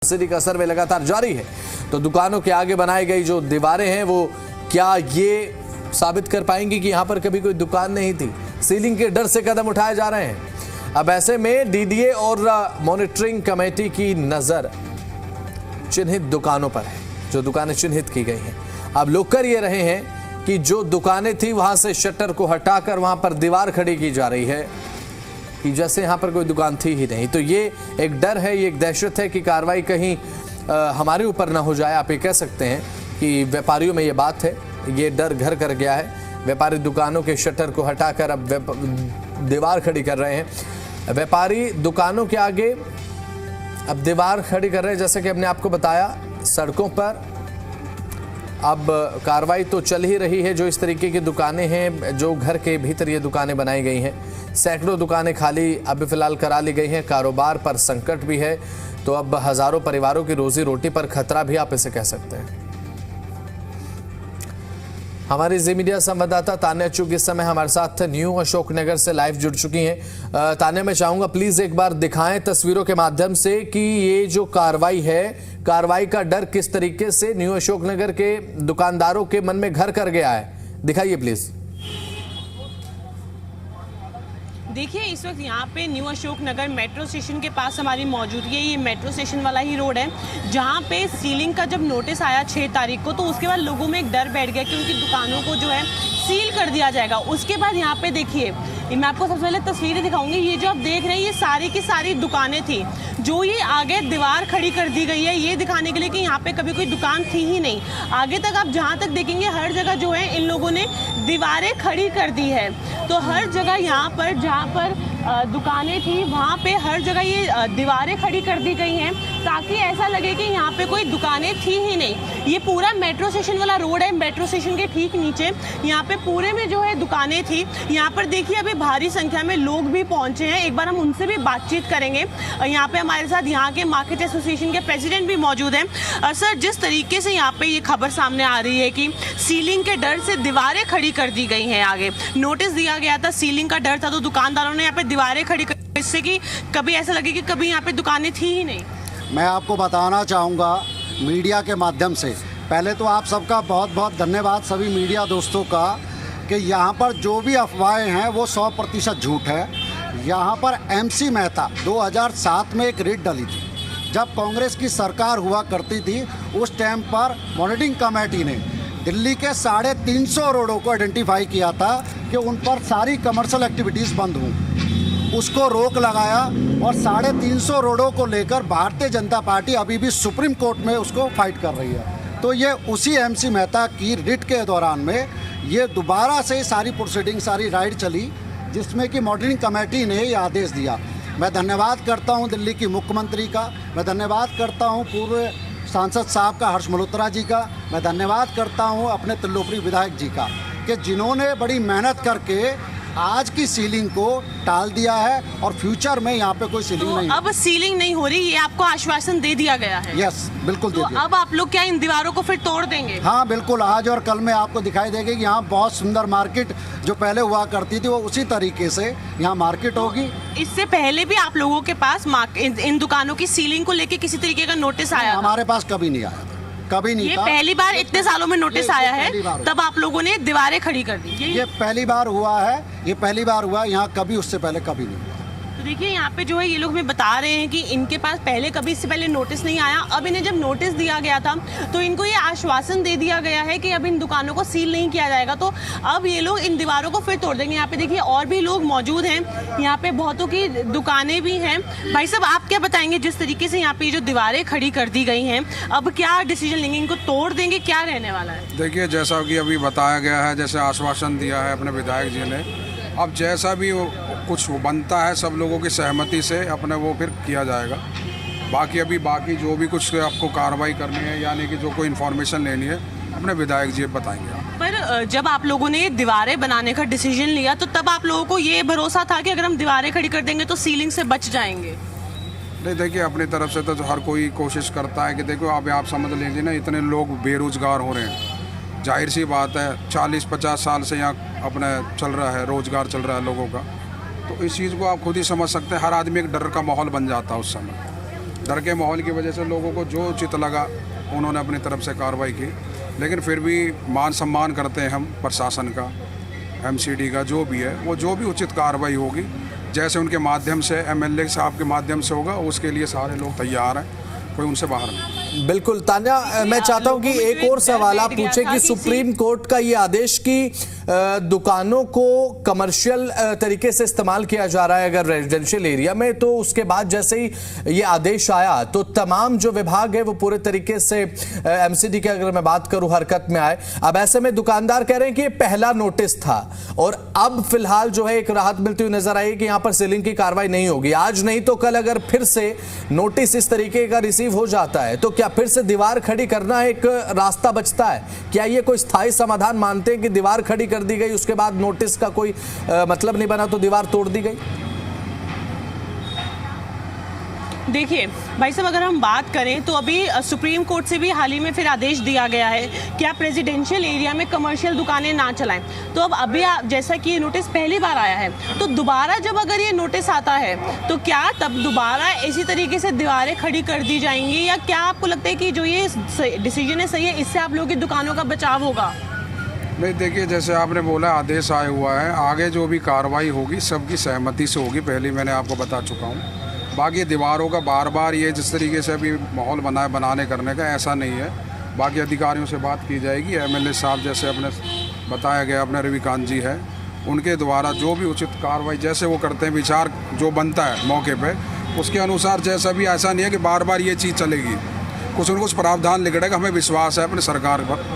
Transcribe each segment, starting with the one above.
City का सर्वे लगातार जारी है, तो दुकानों के आगे बनाई गई जो दीवारें हैं वो क्या ये साबित कर पाएंगी कि यहां पर कभी कोई दुकान नहीं थी। सीलिंग के डर से कदम उठाए जा रहे हैं। अब ऐसे में डीडीए और मॉनिटरिंग कमेटी की नजर चिन्हित दुकानों पर है, जो दुकानें चिन्हित की गई हैं। अब लोग कर ये रहे हैं कि जो दुकानें थी वहां से शटर को हटाकर वहां पर दीवार खड़ी की जा रही है कि जैसे यहाँ पर कोई दुकान थी ही नहीं। तो ये एक डर है, ये एक दहशत है कि कार्रवाई कहीं हमारे ऊपर ना हो जाए। आप ये कह सकते हैं कि व्यापारियों में ये बात है, ये डर घर कर गया है। व्यापारी दुकानों के शटर को हटाकर अब दीवार खड़ी कर रहे हैं। व्यापारी दुकानों के आगे अब दीवार खड़ी कर रहे हैं। जैसे कि हमने आपको बताया, सड़कों पर अब कार्रवाई तो चल ही रही है। जो इस तरीके की दुकानें हैं, जो घर के भीतर ये दुकानें बनाई गई हैं, सैकड़ों दुकानें खाली अभी फिलहाल करा ली गई हैं। कारोबार पर संकट भी है, तो अब हजारों परिवारों की रोजी रोटी पर खतरा भी आप इसे कह सकते हैं। हमारी जी मीडिया संवाददाता तान्या चुग इस समय हमारे साथ न्यू अशोकनगर से लाइव जुड़ चुकी हैं। तान्या, मैं चाहूंगा प्लीज एक बार दिखाएं तस्वीरों के माध्यम से कि ये जो कार्रवाई है, कार्रवाई का डर किस तरीके से न्यू अशोकनगर के दुकानदारों के मन में घर कर गया है। दिखाइए प्लीज। देखिए, इस वक्त यहाँ पे न्यू अशोकनगर मेट्रो स्टेशन के पास हमारी मौजूदगी है। ये मेट्रो स्टेशन वाला ही रोड है, जहाँ पे सीलिंग का जब नोटिस आया 6 तारीख को, तो उसके बाद लोगों में एक डर बैठ गया कि उनकी दुकानों को जो है सील कर दिया जाएगा। उसके बाद यहाँ पे देखिए, मैं आपको सबसे पहले तस्वीरें दिखाऊंगी। ये जो आप देख रहे हैं, ये सारी की सारी दुकानें थी जो ये आगे दीवार खड़ी कर दी गई है, ये दिखाने के लिए कि यहाँ पे कभी कोई दुकान थी ही नहीं। आगे तक आप जहाँ तक देखेंगे, हर जगह जो है इन लोगों ने दीवारें खड़ी कर दी है। तो हर जगह यहाँ पर जहाँ पर दुकानें थी, वहाँ पे हर जगह ये दीवारें खड़ी कर दी गई हैं, ताकि ऐसा लगे कि यहाँ पे कोई दुकानें थी ही नहीं। ये पूरा मेट्रो स्टेशन वाला रोड है। मेट्रो स्टेशन के ठीक नीचे यहाँ पे पूरे में जो है दुकानें थी। यहाँ पर देखिए, अभी भारी संख्या में लोग भी पहुँचे हैं। एक बार हम उनसे भी बातचीत करेंगे। यहाँ पे हमारे साथ यहाँ के मार्केट एसोसिएशन के प्रेसिडेंट भी मौजूद हैं। सर, जिस तरीके से यहाँ पे ये खबर सामने आ रही है कि सीलिंग के डर से दीवारें खड़ी कर दी गई हैं, आगे नोटिस दिया गया था, सीलिंग का डर था, तो दुकानदारों ने यहाँ पे दीवारें खड़ी कर, इससे कि कभी ऐसा लगे कि कभी यहाँ पे दुकानें थी ही नहीं। मैं आपको बताना चाहूँगा मीडिया के माध्यम से, पहले तो आप सबका बहुत बहुत धन्यवाद सभी मीडिया दोस्तों का, कि यहाँ पर जो भी अफवाहें हैं वो 100% झूठ है। यहाँ पर MC मेहता 2007 में एक रिट डली थी, जब कांग्रेस की सरकार हुआ करती थी। उस टाइम पर मॉनिटरिंग कमेटी ने दिल्ली के 350 रोडों को आइडेंटिफाई किया था कि उन पर सारी कमर्शियल एक्टिविटीज़ बंद हों। उसको रोक लगाया और 350 रोडों को लेकर भारतीय जनता पार्टी अभी भी सुप्रीम कोर्ट में उसको फाइट कर रही है। तो ये उसी MC मेहता की रिट के दौरान में ये दोबारा से सारी प्रोसीडिंग, सारी राइड चली, जिसमें कि मॉनिटरिंग कमेटी ने ये आदेश दिया। मैं धन्यवाद करता हूँ दिल्ली की मुख्यमंत्री का, मैं धन्यवाद करता हूँ पूर्व सांसद साहब का, हर्ष मल्होत्रा जी का, मैं धन्यवाद करता हूँ अपने त्रिलोकपुरी विधायक जी का, कि जिन्होंने बड़ी मेहनत करके आज की सीलिंग को टाल दिया है और फ्यूचर में यहाँ पे कोई सीलिंग नहीं। अब सीलिंग नहीं हो रही, ये आपको आश्वासन दे दिया गया है? यस, बिल्कुल दे दिया। अब आप लोग क्या इन दीवारों को फिर तोड़ देंगे? हाँ बिल्कुल, आज और कल में आपको दिखाई देगी कि यहाँ बहुत सुंदर मार्केट जो पहले हुआ करती थी, वो उसी तरीके से यहाँ मार्केट होगी। इससे पहले भी आप लोगों के पास इन दुकानों की सीलिंग को लेके किसी तरीके का नोटिस आया? हमारे पास कभी नहीं आया, कभी नहीं। ये पहली बार इतने सालों में नोटिस आया है, तब आप लोगों ने दीवारें खड़ी कर दी? ये पहली बार हुआ है, ये पहली बार हुआ है यहाँ, कभी उससे पहले कभी नहीं हुआ। तो देखिए, यहाँ पे जो है ये लोग हमें बता रहे हैं कि इनके पास पहले कभी इससे पहले नोटिस नहीं आया। अब इन्हें जब नोटिस दिया गया था, तो इनको ये आश्वासन दे दिया गया है कि अब इन दुकानों को सील नहीं किया जाएगा। तो अब ये लोग इन दीवारों को फिर तोड़ देंगे। यहाँ पे देखिए और भी लोग मौजूद हैं, यहाँ पे बहुतों की दुकानें भी हैं। भाई साहब, आप क्या बताएंगे, जिस तरीके से यहाँ पे जो दीवारें खड़ी कर दी गई हैं, अब क्या डिसीजन लेंगे? इनको तोड़ देंगे, क्या रहने वाला है? देखिए, जैसा कि अभी बताया गया है, जैसे आश्वासन दिया है अपने विधायक जी ने, अब जैसा भी कुछ बनता है सब लोगों की सहमति से अपने वो फिर किया जाएगा। बाकी जो भी कुछ आपको कार्रवाई करनी है, यानी कि जो कोई इन्फॉर्मेशन लेनी है, अपने विधायक जी बताएंगे। पर जब आप लोगों ने दीवारें बनाने का डिसीजन लिया, तो तब आप लोगों को ये भरोसा था कि अगर हम दीवारें खड़ी कर देंगे तो सीलिंग से बच जाएंगे? नहीं, देखिए अपनी तरफ से तो हर कोई कोशिश करता है कि देखो आप समझ लीजिए ना, इतने लोग बेरोजगार हो रहे हैं, जाहिर सी बात है 40-50 साल से यहाँ अपने चल रहा है, रोजगार चल रहा है लोगों का। तो इस चीज़ को आप खुद ही समझ सकते हैं, हर आदमी एक डर का माहौल बन जाता है उस समय। डर के माहौल की वजह से लोगों को जो उचित लगा उन्होंने अपनी तरफ से कार्रवाई की, लेकिन फिर भी मान सम्मान करते हैं हम प्रशासन का, एमसीडी का, जो भी है वो जो भी उचित कार्रवाई होगी जैसे उनके माध्यम से एमएलए साहब के माध्यम से होगा उसके लिए सारे लोग तैयार हैं, कोई उनसे बाहर नहीं। बिल्कुल तान्या, मैं चाहता हूं कि एक और सवाल आप पूछे कि सुप्रीम कोर्ट का ये आदेश की दुकानों को कमर्शियल तरीके से इस्तेमाल किया जा रहा है अगर रेजिडेंशियल एरिया में, तो उसके बाद जैसे ही ये आदेश आया तो तमाम जो विभाग है वो पूरे तरीके से एमसीडी की अगर मैं बात करूं हरकत में आए। अब ऐसे में दुकानदार कह रहे हैं कि ये पहला नोटिस था और अब फिलहाल जो है एक राहत मिलती हुई नजर आई कि यहां पर सीलिंग की कार्रवाई नहीं होगी। आज नहीं तो कल अगर फिर से नोटिस इस तरीके का रिसीव हो जाता है तो क्या फिर से दीवार खड़ी करना एक रास्ता बचता है? क्या ये कोई स्थायी समाधान मानते हैं कि दीवार खड़ी कर दी गई उसके बाद नोटिस का कोई मतलब नहीं बना तो दीवार तोड़ दी गई? देखिए भाई साहब, अगर हम बात करें तो अभी सुप्रीम कोर्ट से भी हाल ही में फिर आदेश दिया गया है कि आप रेजिडेंशियल एरिया में कमर्शियल दुकानें ना चलाएं। तो अब अभी जैसा कि ये नोटिस पहली बार आया है तो दोबारा जब अगर ये नोटिस आता है तो क्या तब दोबारा इसी तरीके से दीवारें खड़ी कर दी जाएंगी, या क्या आपको लगता है कि जो ये डिसीजन है सही है, इससे आप लोगों की दुकानों का बचाव होगा? नहीं, देखिए जैसे आपने बोला आदेश आया हुआ है, आगे जो भी कार्रवाई होगी सबकी सहमति से होगी, पहले मैंने आपको बता चुका हूँ। बाकी दीवारों का बार बार ये जिस तरीके से अभी माहौल बनाने करने का ऐसा नहीं है, बाकी अधिकारियों से बात की जाएगी। एमएलए साहब जैसे अपने बताया गया अपने रविकांत जी है, उनके द्वारा जो भी उचित कार्रवाई जैसे वो करते हैं, विचार जो बनता है मौके पे उसके अनुसार, जैसा भी ऐसा नहीं है कि बार बार ये चीज़ चलेगी, कुछ न कुछ प्रावधान निकलेगा। हमें विश्वास है अपनी सरकार पर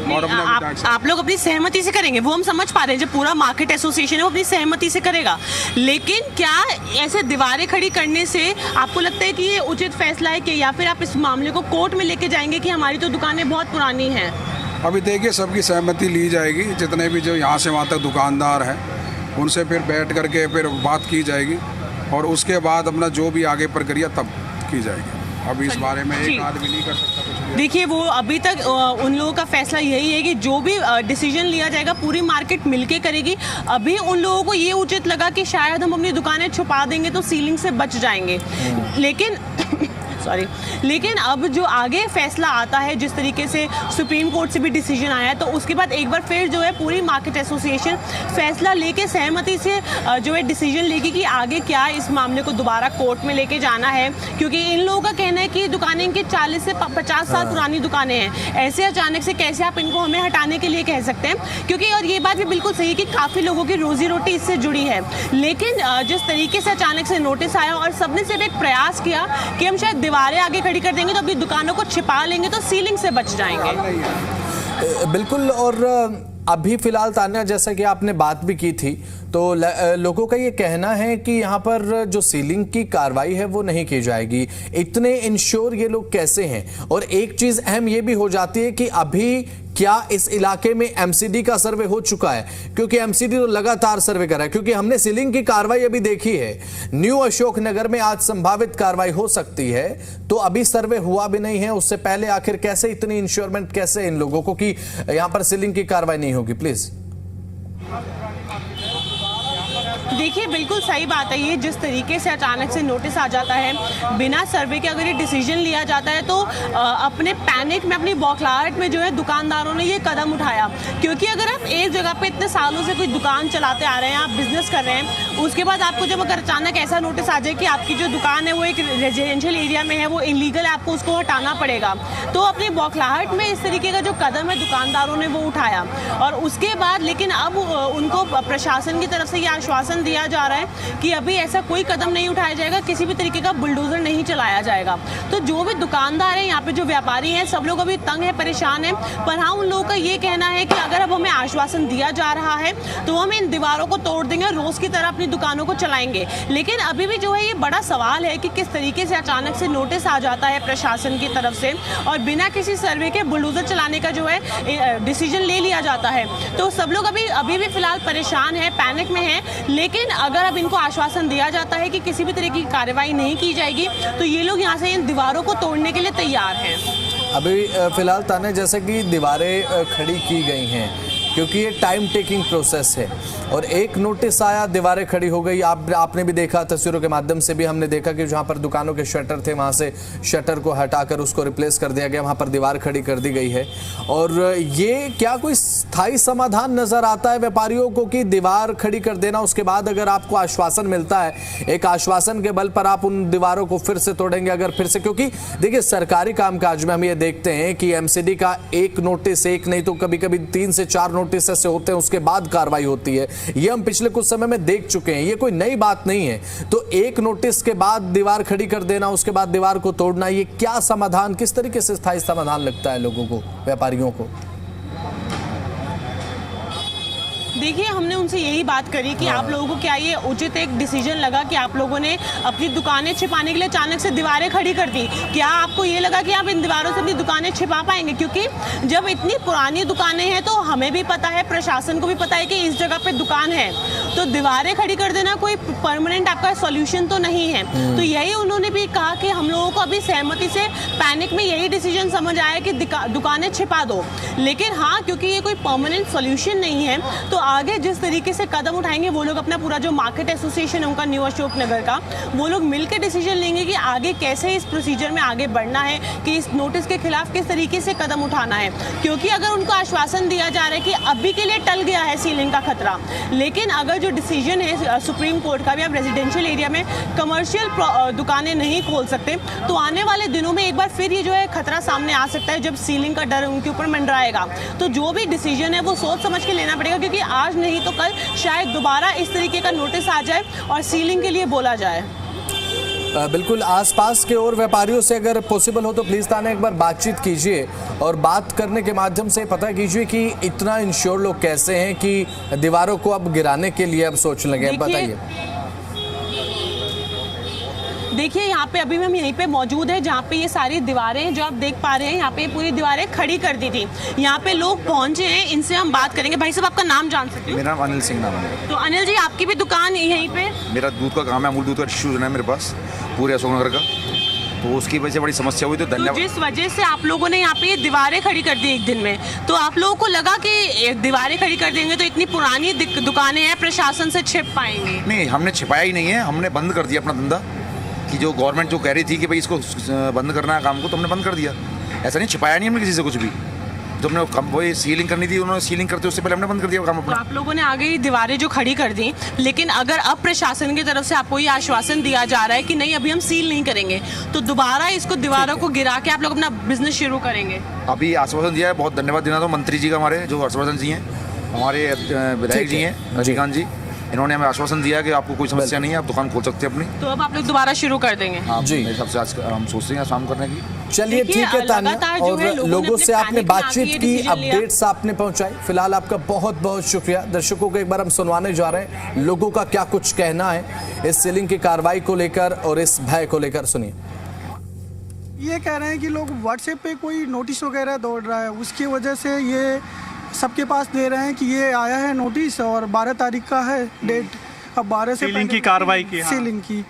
और अपने आप लोग अपनी सहमति से करेंगे, वो हम समझ पा रहे हैं। जो पूरा मार्केट एसोसिएशन है वो अपनी सहमति से करेगा, लेकिन क्या ऐसे दीवारें खड़ी करने से आपको लगता है कि ये उचित फैसला है कि, या फिर आप इस मामले को कोर्ट में लेके जाएंगे कि हमारी तो दुकानें बहुत पुरानी हैं? अभी देखिए सबकी सहमति ली जाएगी, जितने भी जो यहाँ से वहाँ तक दुकानदार हैं उनसे फिर बैठ करके फिर बात की जाएगी और उसके बाद अपना जो भी आगे प्रक्रिया तब की जाएगी। अभी इस बारे में एक आदमी नहीं कर सकता कुछ। देखिए वो अभी तक उन लोगों का फैसला यही है कि जो भी डिसीजन लिया जाएगा पूरी मार्केट मिलके करेगी। अभी उन लोगों को ये उचित लगा कि शायद हम अपनी दुकानें छुपा देंगे तो सीलिंग से बच जाएंगे, लेकिन अब जो आगे फैसला आता है, जिस तरीके से सुप्रीम कोर्ट से भी डिसीजन आया है, तो उसके बाद एक बार फिर जो है पूरी मार्केट एसोसिएशन फैसला लेके सहमति से जो है डिसीजन लेगी कि आगे क्या इस मामले को दोबारा कोर्ट में लेके जाना है। क्योंकि इन लोगों का कहना है कि दुकानें इनकी 40 से 50 साल पुरानी दुकानें हैं, ऐसे अचानक से कैसे आप इनको हमें हटाने के लिए कह सकते हैं? क्योंकि और ये बात भी बिल्कुल सही है कि काफ़ी लोगों की रोजी रोटी इससे जुड़ी है, लेकिन जिस तरीके से अचानक से नोटिस आया और सबने सिर्फ एक प्रयास किया कि हम शायद दीवारें आगे खड़ी कर देंगे तो अपनी दुकानों को छिपा लेंगे तो सीलिंग से बच जाएंगे। बिल्कुल। और अभी फिलहाल तान्या जैसा कि आपने बात भी की थी तो लोगों का ये कहना है कि यहाँ पर जो सीलिंग की कार्रवाई है वो नहीं की जाएगी। इतने इंश्योर ये लोग कैसे हैं? और एक चीज अहम ये भी हो जाती है कि अभी क्या इस इलाके में एमसीडी का सर्वे हो चुका है? क्योंकि एमसीडी तो लगातार सर्वे कर रहा है, क्योंकि हमने सीलिंग की कार्रवाई अभी देखी है। न्यू अशोक नगर में आज संभावित कार्रवाई हो सकती है, तो अभी सर्वे हुआ भी नहीं है। उससे पहले आखिर कैसे इतनी इंश्योरमेंट कैसे इन लोगों को कि यहां पर सीलिंग की कार्रवाई नहीं होगी? प्लीज। देखिए बिल्कुल सही बात है, ये जिस तरीके से अचानक से नोटिस आ जाता है बिना सर्वे के अगर ये डिसीजन लिया जाता है तो अपने पैनिक में, अपनी बौखलाहट में जो है दुकानदारों ने ये कदम उठाया। क्योंकि अगर आप एक जगह पे इतने सालों से कोई दुकान चलाते आ रहे हैं, आप बिजनेस कर रहे हैं, उसके बाद आपको जब अगर अचानक ऐसा नोटिस आ जाए कि आपकी जो दुकान है वो एक रेजिडेंशियल एरिया में है, वो इलीगल है, आपको उसको हटाना पड़ेगा, तो अपनी बौखलाहट में इस तरीके का जो कदम है दुकानदारों ने वो उठाया। और उसके बाद लेकिन अब उनको प्रशासन की तरफ से ये आश्वासन दिया जा रहा है कि अभी ऐसा कोई कदम नहीं उठाया जाएगा, किसी भी तरीके का बुलडोजर नहीं चलाया जाएगा। तो जो भी दुकानदार हैं यहाँ पे, जो व्यापारी हैं, सब लोग अभी तंग है, परेशान हैं। पर हाँ, उन लोगों का ये कहना है कि अगर अब हमें आश्वासन दिया जा रहा है तो हम इन दीवारों को तोड़ देंगे और रोज की तरह अपनी दुकानों को चलाएंगे। लेकिन अभी भी जो है ये बड़ा सवाल है कि किस तरीके से अचानक से नोटिस आ जाता है प्रशासन की तरफ से और बिना किसी सर्वे के बुलडोजर चलाने का जो है डिसीजन ले लिया जाता है। तो सब लोग अभी भी फिलहाल परेशान है, पैनिक में है। लेकिन अगर अब इनको आश्वासन दिया जाता है कि किसी भी तरह की कार्रवाई नहीं की जाएगी तो ये लोग यहाँ से इन दीवारों को तोड़ने के लिए तैयार हैं। अभी फिलहाल ताने जैसे कि दीवारें खड़ी की गई हैं, क्योंकि ये टाइम टेकिंग प्रोसेस है। और एक नोटिस आया, दीवारें खड़ी हो गई। आपने भी देखा, तस्वीरों के माध्यम से भी हमने देखा कि जहां पर दुकानों के शटर थे वहां से शटर को हटाकर उसको रिप्लेस कर दिया गया, वहां पर दीवार खड़ी कर दी गई है। और ये क्या कोई स्थायी समाधान नजर आता है व्यापारियों को कि दीवार खड़ी कर देना, उसके बाद अगर आपको आश्वासन मिलता है, एक आश्वासन के बल पर आप उन दीवारों को फिर से तोड़ेंगे? अगर फिर से, क्योंकि देखिए सरकारी कामकाज में हम ये देखते हैं कि एमसीडी का एक नोटिस, एक नहीं तो कभी कभी 3 से 4 नोटिस ऐसे होते हैं, उसके बाद कार्रवाई होती है। ये हम पिछले कुछ समय में देख चुके हैं, ये कोई नई बात नहीं है। तो एक नोटिस के बाद दीवार खड़ी कर देना, उसके बाद दीवार को तोड़ना, ये क्या समाधान, किस तरीके से स्थायी समाधान लगता है लोगों को, व्यापारियों को? देखिए, हमने उनसे यही बात करी कि आप लोगों को क्या ये उचित एक डिसीजन लगा कि आप लोगों ने अपनी दुकानें छिपाने के लिए अचानक से दीवारें खड़ी कर दी? क्या आपको ये लगा कि आप इन दीवारों से अपनी दुकानें छिपा पाएंगे? क्योंकि जब इतनी पुरानी दुकानें हैं तो हमें भी पता है, प्रशासन को भी पता है कि इस जगह पे दुकान है, तो दीवारें खड़ी कर देना कोई परमानेंट आपका सॉल्यूशन तो नहीं है। तो यही उन्होंने भी कहा कि हम लोगों को अभी सहमति से पैनिक में यही डिसीजन समझ आया कि दुकानें छिपा दो। लेकिन हाँ, क्योंकि ये कोई परमानेंट सॉल्यूशन नहीं है, तो आगे जिस तरीके से कदम उठाएंगे वो लोग, अपना पूरा जो मार्केट एसोसिएशन है उनका न्यू अशोक नगर का, वो लोग मिलकर डिसीजन लेंगे कि आगे कैसे इस प्रोसीजर में आगे बढ़ना है, कि इस नोटिस के खिलाफ किस तरीके से कदम उठाना है। क्योंकि अगर उनको आश्वासन दिया जा रहा है कि अभी के लिए टल गया है सीलिंग का खतरा, लेकिन अगर जो डिसीजन है सुप्रीम कोर्ट का भी, आप रेजिडेंशियल एरिया में कमर्शियल दुकानें नहीं खोल सकते, तो आने वाले दिनों में एक बार फिर ये जो है खतरा सामने आ सकता है, जब सीलिंग का डर उनके ऊपर मंडराएगा। तो जो भी डिसीजन है वो सोच समझ के लेना पड़ेगा, क्योंकि आज नहीं तो कल शायद दोबारा इस तरीके का नोटिस आ जाए और सीलिंग के लिए बोला जाए। बिल्कुल, आसपास के और व्यापारियों से अगर पॉसिबल हो तो प्लीज ताने एक बार बातचीत कीजिए, और बात करने के माध्यम से पता कीजिए कि इतना इंश्योर लोग कैसे हैं कि दीवारों को अब गिराने के लिए अब सोच लगे। बताइए। देखिए, यहाँ पे अभी हम यहीं पे मौजूद है जहाँ पे ये सारी दीवारें जो आप देख पा रहे हैं, यहाँ पे पूरी दीवारें खड़ी कर दी थी। यहाँ पे लोग पहुँचे हैं, इनसे हम बात करेंगे। भाई साहब, आपका नाम जान सकते हैं? मेरा नाम अनिल सिंह नाम है। तो अनिल जी, आपकी भी दुकान यहीं पे? मेरा दूध का काम है, अमूल दूध का डिस्ट्रीब्यूशन है मेरे पास पूरे अशोक नगर का, तो उसकी वजह से बड़ी समस्या हुई। तो धन्यवाद। जिस वजह से आप लोगों ने यहाँ पे ये दीवारें खड़ी कर दी एक दिन में, तो आप लोगों को लगा कि दीवारें खड़ी कर देंगे तो इतनी पुरानी दुकानें हैं, प्रशासन से छिप पाएंगे? नहीं, हमने छिपाया ही नहीं है, हमने बंद कर दिया अपना धंधा। कि जो गवर्नमेंट जो कह रही थी कि भाई इसको बंद करना है काम को, तो हमने बंद कर दिया। ऐसा नहीं, छिपाया नहीं हमने किसी से कुछ भी। जो हमने वही सीलिंग करनी थी, उन्होंने सीलिंग करते उससे पहले हमने बंद कर दिया काम अपना। तो आप लोगों ने आगे ही दीवारें जो खड़ी कर दी, लेकिन अगर अब प्रशासन की तरफ से आपको ये आश्वासन दिया जा रहा है कि नहीं, अभी हम सील नहीं करेंगे, तो दोबारा इसको दीवारों को गिरा के आप लोग अपना बिजनेस शुरू करेंगे? अभी आश्वासन दिया है, बहुत धन्यवाद देना तो मंत्री जी का, हमारे जो हर्षवर्धन जी हैं, हमारे विधायक जी हैं रजनीकांत जी, इन्होंने हमें आश्वासन दिया कि आपको कोई समस्या नहीं है, आप दुकान खोल सकते हैं अपनी। तो अब आप लोग दोबारा शुरू कर देंगे? जी, मेरे हिसाब से आज हम सोचते हैं शाम करने की। चलिए, ठीक है तानिया, और लोगों से आपने बातचीत की, अपडेट्स आपने पहुंचाई। फिलहाल आपका बहुत बहुत शुक्रिया। दर्शकों को एक बार हम सुनवाने जा रहे हैं लोगों का क्या कुछ कहना है इस सीलिंग की कार्रवाई को लेकर और इस भय को लेकर। सुनिए। ये कह रहे हैं कि लोग व्हाट्सएप पे कोई नोटिस वगैरह दौड़ रहा है, उसकी वजह से ये सबके पास दे रहे हैं कि ये आया है नोटिस और 12 तारीख का है डेट। अब 12 से सीलिंग की कार्रवाई की, सीलिंग की,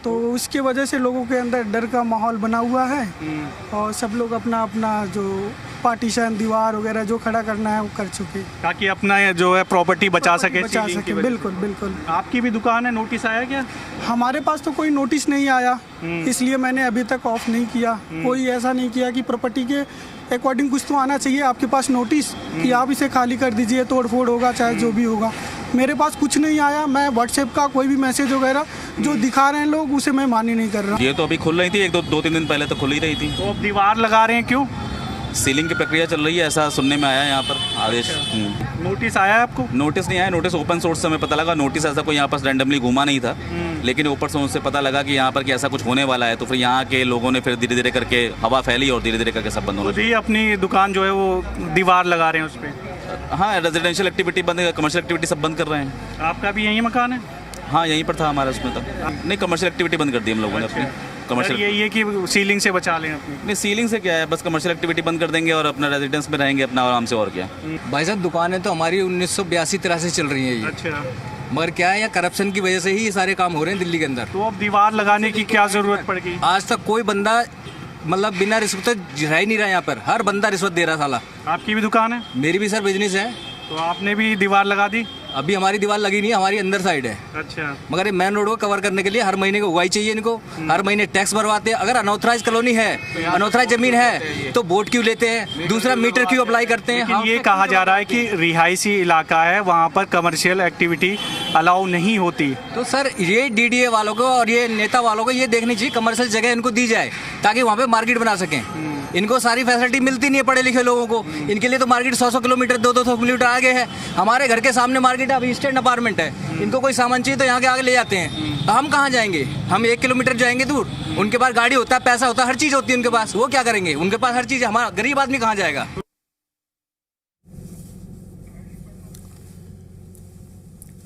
तो उसकी वजह से लोगों के अंदर डर का माहौल बना हुआ है और सब लोग अपना अपना जो पार्टीशन, दीवार वगैरह जो खड़ा करना है वो कर चुके, ताकि अपना जो है प्रॉपर्टी बचा सके। बिल्कुल बिल्कुल। आपकी भी दुकान है, नोटिस आया क्या? हमारे पास तो कोई नोटिस नहीं आया, इसलिए मैंने अभी तक ऑफ नहीं किया। कोई ऐसा नहीं किया कि प्रॉपर्टी के अकॉर्डिंग कुछ तो आना चाहिए आपके पास नोटिस कि आप इसे खाली कर दीजिए, तोड़ फोड़ होगा चाहे जो भी होगा। मेरे पास कुछ नहीं आया। मैं व्हाट्सएप का कोई भी मैसेज वगैरह जो दिखा रहे हैं लोग, उसे मैं मान्य नहीं कर रहा। ये तो अभी खुल रही थी, दो तीन दिन पहले तो खुल ही रही थी। तो अब दीवार लगा रहे हैं, क्यों? सीलिंग की प्रक्रिया चल रही है, ऐसा सुनने में आया है यहाँ पर आदेश। नोटिस आया है आपको? नोटिस नहीं आया, नोटिस ओपन सोर्स से हमें पता लगा। नोटिस ऐसा कोई यहाँ पर रैंडमली घूमा नहीं था, लेकिन ऊपर सोर्स से पता लगा कि यहाँ पर कि ऐसा कुछ होने वाला है, तो फिर यहाँ के लोगों ने फिर धीरे धीरे करके हवा फैली और धीरे धीरे करके सब बंद होना जी। अपनी दुकान जो है वो दीवार लगा रहे हैं उस पर? हाँ, रेजिडेंशियल एक्टिविटी बंद, कमर्शियल एक्टिविटी सब बंद कर रहे हैं। आपका भी यही मकान है? हाँ, यहीं पर था हमारा, उसमें था। नहीं, कमर्शियल एक्टिविटी बंद कर दी हम लोगों ने अपनी। कमर्शियल यही है कि सीलिंग से बचा लें अपनी? नहीं, सीलिंग से क्या है, बस कमर्शियल एक्टिविटी बंद कर देंगे और अपना रेजिडेंस में रहेंगे अपना आराम से, और क्या। भाई साहब, दुकानें तो हमारी 1982-83 चल रही है ये। अच्छा। मगर क्या है, या करप्शन की वजह से ही ये सारे काम हो रहे हैं दिल्ली के अंदर। तो अब दीवार लगाने की क्या ज़रूरत पड़ गई? आज तक कोई बंदा मतलब बिना रिश्वत रह ही नहीं रहा यहाँ पर। हर बंदा रिश्वत दे रहा साला। आपकी भी दुकान है? मेरी भी सर बिजनेस है। तो आपने भी दीवार लगा दी? अभी हमारी दीवार लगी नहीं है, हमारी अंदर साइड है। अच्छा। मगर ये मेन रोड को कवर करने के लिए हर महीने को उगाई चाहिए इनको, हर महीने टैक्स भरवाते हैं। अगर अनऑथराइज कॉलोनी है, अनऑथराइज जमीन है तो बोर्ड क्यों लेते हैं, दूसरा मीटर क्यों अप्लाई करते हैं। लेकिन ये कहा जा रहा है कि रिहायशी इलाका है, वहाँ पर कमर्शियल एक्टिविटी अलाउ नहीं होती। तो सर ये DDA वालों को और ये नेता वालों को ये देखनी चाहिए कमर्शियल जगह इनको दी जाए ताकि वहाँ पे मार्केट बना सकें। इनको सारी फैसिलिटी मिलती नहीं है पढ़े लिखे लोगों को। इनके लिए तो मार्केट 100-100 किलोमीटर 200 किलोमीटर आगे है। हमारे घर के सामने मार्केट है, अभी स्टैंड अपार्टमेंट है। इनको कोई सामान चाहिए तो यहाँ के आगे ले जाते हैं। तो हम कहाँ जाएंगे? हम 1 किलोमीटर जाएंगे दूर। उनके पास गाड़ी होता है, पैसा होता है, हर चीज़ होती है उनके पास। वो क्या करेंगे? उनके पास हर चीज़ है, हमारा गरीब आदमी कहाँ जाएगा?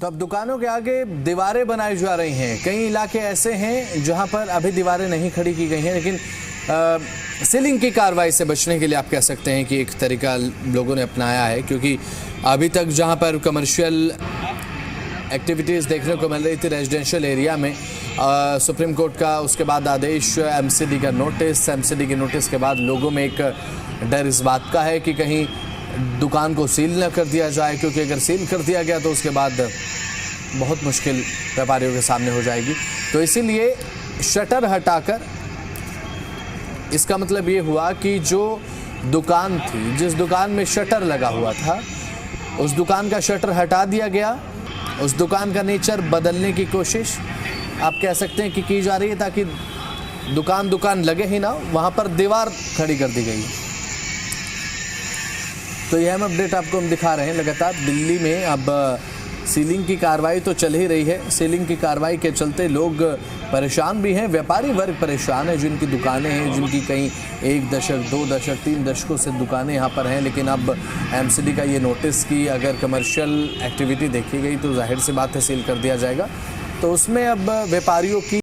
तो अब दुकानों के आगे दीवारें बनाई जा रही हैं। कई इलाके ऐसे हैं जहां पर अभी दीवारें नहीं खड़ी की गई हैं, लेकिन सीलिंग की कार्रवाई से बचने के लिए आप कह सकते हैं कि एक तरीका लोगों ने अपनाया है, क्योंकि अभी तक जहां पर कमर्शियल एक्टिविटीज़ देखने को मिल रही थी रेजिडेंशियल एरिया में, सुप्रीम कोर्ट का उसके बाद आदेश, MCD का नोटिस, MCD के नोटिस के बाद लोगों में एक डर इस बात का है कि कहीं दुकान को सील न कर दिया जाए, क्योंकि अगर सील कर दिया गया तो उसके बाद बहुत मुश्किल व्यापारियों के सामने हो जाएगी। तो इसीलिए शटर हटाकर, इसका मतलब ये हुआ कि जो दुकान थी, जिस दुकान में शटर लगा हुआ था, उस दुकान का शटर हटा दिया गया। उस दुकान का नेचर बदलने की कोशिश आप कह सकते हैं कि की जा रही है, ताकि दुकान लगे ही ना, वहाँ पर दीवार खड़ी कर दी गई। तो यह हम अपडेट आपको हम दिखा रहे हैं लगातार। दिल्ली में अब सीलिंग की कार्रवाई तो चल ही रही है। सीलिंग की कार्रवाई के चलते लोग परेशान भी हैं, व्यापारी वर्ग परेशान है, जिनकी दुकानें हैं, जिनकी कहीं 1 दशक 2 दशक 3 दशकों से दुकानें यहाँ पर हैं। लेकिन अब MCD का ये नोटिस कि अगर कमर्शियल एक्टिविटी देखी गई तो जाहिर सी बात है सील कर दिया जाएगा। तो उसमें अब व्यापारियों की